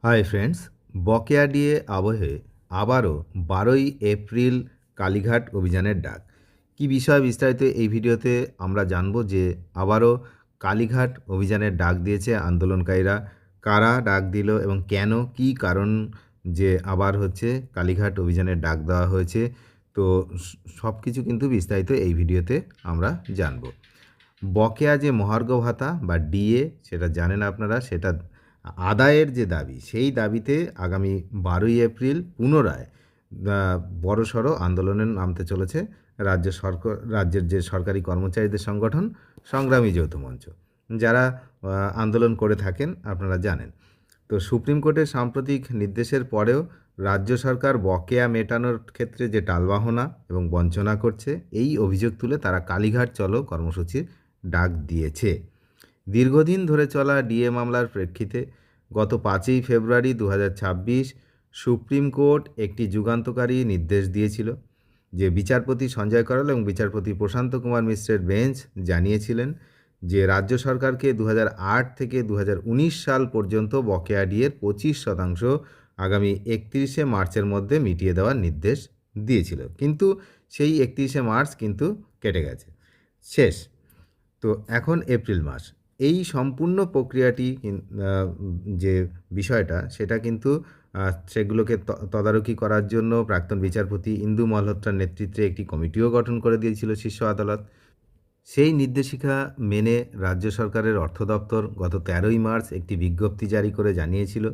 Hi friends, বকেয়া DA আবহে আবারও 12 এপ্রিল কালীঘাট অভিযানের ডাক। কি বিষয় বিস্তারিত এই ভিডিওতে আমরা জানব যে আবারও কালীঘাট অভিযানের ডাক দিয়েছে আন্দোলনকারীরা। কারা ডাক দিল এবং কেন, কি কারণ যে আবার হচ্ছে কালীঘাট অভিযানের ডাক দেওয়া হয়েছে, তো সব কিছু কিন্তু বিস্তারিত এই ভিডিওতে আমরা জানব। বকেয়া যে মহার্ঘ ভাতা বা ডিএ, সেটা জানেন আপনারা, সেটা আদায়ের যে দাবি, সেই দাবিতে আগামী 12 এপ্রিল পুনরায় বড়সড় আন্দোলনে নামতে চলেছে রাজ্যের যে সরকারি কর্মচারীদের সংগঠন সংগ্রামী যৌথ মঞ্চ, যারা আন্দোলন করে থাকেন আপনারা জানেন। তো সুপ্রিম কোর্টের সাম্প্রতিক নির্দেশের পরেও রাজ্য সরকার বকেয়া মেটানোর ক্ষেত্রে যে টালবাহনা এবং বঞ্চনা করছে, এই অভিযোগ তুলে তারা কালীঘাট চলো কর্মসূচির ডাক দিয়েছে। দীর্ঘদিন ধরে চলা ডিএ মামলার প্রেক্ষিতে গত 5ই ফেব্রুয়ারি 2026 সুপ্রিম কোর্ট একটি যুগান্তকারী নির্দেশ দিয়েছিল, যে বিচারপতি সঞ্জয় করল এবং বিচারপতি প্রশান্ত কুমার মিশ্রের বেঞ্চ জানিয়েছিলেন যে রাজ্য সরকারকে 2008 থেকে 2019 সাল পর্যন্ত বকেয়া ডিএর 25% আগামী 31শে মার্চের মধ্যে মিটিয়ে দেওয়ার নির্দেশ দিয়েছিল। কিন্তু সেই 31শে মার্চ কিন্তু কেটে গেছে, শেষ। তো এখন এপ্রিল মাস, এই সম্পূর্ণ প্রক্রিয়াটি যে বিষয়টা, সেটা কিন্তু সেগুলোকে তদারকি করার জন্য প্রাক্তন বিচারপতি ইন্দু মালহোত্রার নেতৃত্বে একটি কমিটিও গঠন করে দিয়েছিল শীর্ষ আদালত। সেই নির্দেশিকা মেনে রাজ্য সরকারের অর্থ দপ্তর গত 13ই মার্চ একটি বিজ্ঞপ্তি জারি করে জানিয়েছিল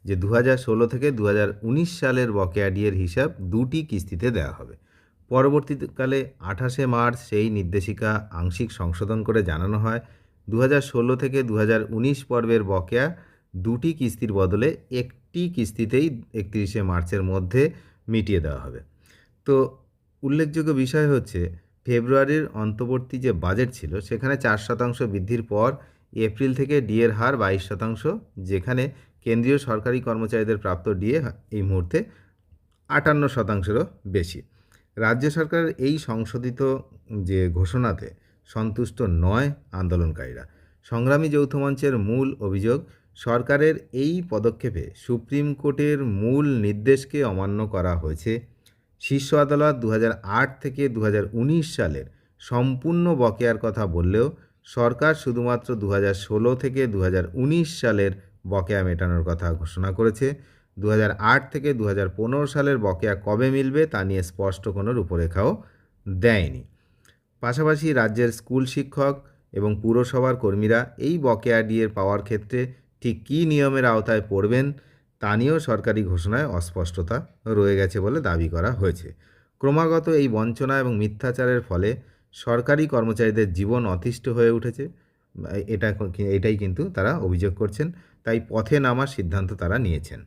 যে 2016 থেকে 2019 সালের বকেয়া ডিএর হিসাব 2টি কিস্তিতে দেওয়া হবে। পরবর্তীকালে 28শে মার্চ সেই নির্দেশিকা আংশিক সংশোধন করে জানানো হয় 2016 থেকে 2019 পর্বের বকেয়া 2টি কিস্তির বদলে একটি কিস্তিতেই 31শে মার্চের মধ্যে মিটিয়ে দেওয়া হবে। তো উল্লেখযোগ্য বিষয় হচ্ছে, ফেব্রুয়ারির অন্তর্বর্তী যে বাজেট ছিল সেখানে 4% বৃদ্ধির পর এপ্রিল থেকে ডিএর হার 22%, যেখানে কেন্দ্রীয় সরকারি কর্মচারীদের প্রাপ্ত ডিএ এই মুহূর্তে 58%-এরও বেশি। রাজ্য সরকারের এই সংশোধিত যে ঘোষণাতে সন্তুষ্ট নয় আন্দোলনকারীরা। সংগ্রামী যৌথ মঞ্চের মূল অভিযোগ, সরকারের এই পদক্ষেপে সুপ্রিম কোর্টের মূল নির্দেশকে অমান্য করা হয়েছে। শীর্ষ আদালত 2008 থেকে 2019 সালের সম্পূর্ণ বকেয়ার কথা বললেও সরকার শুধুমাত্র 2016 থেকে 2019 সালের বকেয়া মেটানোর কথা ঘোষণা করেছে। 2008 থেকে 2015 সালের বকেয়া কবে মিলবে তা নিয়ে স্পষ্ট কোনো রূপরেখাও দেয়নি। পাশাপাশি রাজ্যের স্কুল শিক্ষক এবং পুরসভার কর্মীরা এই বকেয়া ডিএর পাওয়ার ক্ষেত্রে ঠিক কী নিয়মের আওতায় পড়বেন তা নিয়েও সরকারি ঘোষণায় অস্পষ্টতা রয়ে গেছে বলে দাবি করা হয়েছে। ক্রমাগত এই বঞ্চনা এবং মিথ্যাচারের ফলে সরকারি কর্মচারীদের জীবন অতিষ্ঠ হয়ে উঠেছে, এটাই কিন্তু তারা অভিযোগ করছেন। তাই পথে নামার সিদ্ধান্ত তারা নিয়েছেন।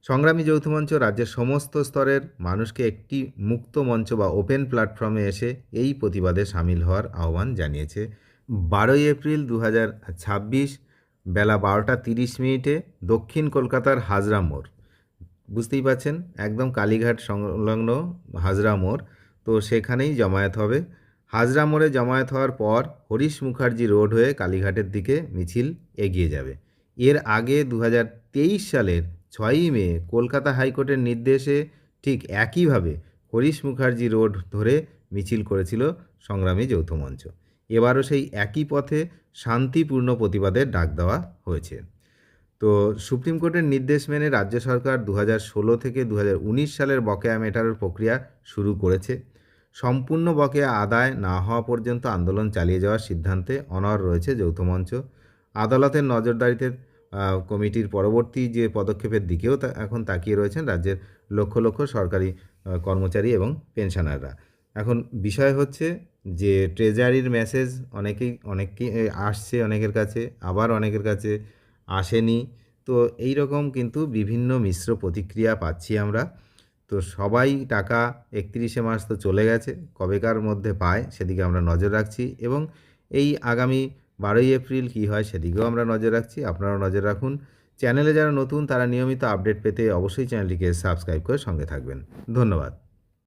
সংগ্রামী যৌথ মঞ্চ রাজ্যের সমস্ত স্তরের মানুষকে একটি মুক্ত মঞ্চ বা ওপেন প্ল্যাটফর্মে এসে এই প্রতিবাদে সামিল হওয়ার আহ্বান জানিয়েছে। 12 এপ্রিল 2026 বেলা 12:30 দক্ষিণ কলকাতার হাজরা মোড়, বুঝতেই পাচ্ছেন একদম কালীঘাট সংলগ্ন হাজরা মোড়, তো সেখানেই জমায়েত হবে। হাজরা মোড়ে জমায়েত হওয়ার পর হরিশ মুখার্জি রোড হয়ে কালীঘাটের দিকে মিছিল এগিয়ে যাবে। এর আগে 2023 সালের 6ই মে কলকাতা হাইকোর্টের নির্দেশে ঠিক একইভাবে হরিশ মুখার্জি রোড ধরে মিছিল করেছিল সংগ্রামী যৌথ মঞ্চ। এবারও সেই একই পথে শান্তিপূর্ণ প্রতিবাদের ডাক দেওয়া হয়েছে। তো সুপ্রিম কোর্টের নির্দেশ মেনে রাজ্য সরকার 2016 থেকে 2019 সালের বকেয়া মেটানোর প্রক্রিয়া শুরু করেছে। সম্পূর্ণ বকেয়া আদায় না হওয়া পর্যন্ত আন্দোলন চালিয়ে যাওয়ার সিদ্ধান্তে অনড় রয়েছে যৌথ মঞ্চ। আদালতের নজরদারিতে কমিটির পরবর্তী যে পদক্ষেপের দিকেও এখন তাকিয়ে রয়েছেন রাজ্যের লক্ষ লক্ষ সরকারি কর্মচারী এবং পেনশনাররা। এখন বিষয় হচ্ছে যে ট্রেজারির মেসেজ অনেকেই আসছে অনেকের কাছে, আবার অনেকের কাছে আসেনি। তো এই রকম কিন্তু বিভিন্ন মিশ্র প্রতিক্রিয়া পাচ্ছি আমরা। তো সবাই টাকা 31শে মার্চ তো চলে গেছে, কবেকার মধ্যে পায় সেদিকে আমরা নজর রাখছি, এবং এই আগামী 12ই এপ্রিল কী হয় সেদিকেও আমরা নজর রাখছি। আপনারাও নজর রাখুন। চ্যানেলে যারা নতুন তারা নিয়মিত আপডেট পেতে অবশ্যই চ্যানেলটিকে সাবস্ক্রাইব করে সঙ্গে থাকবেন। ধন্যবাদ।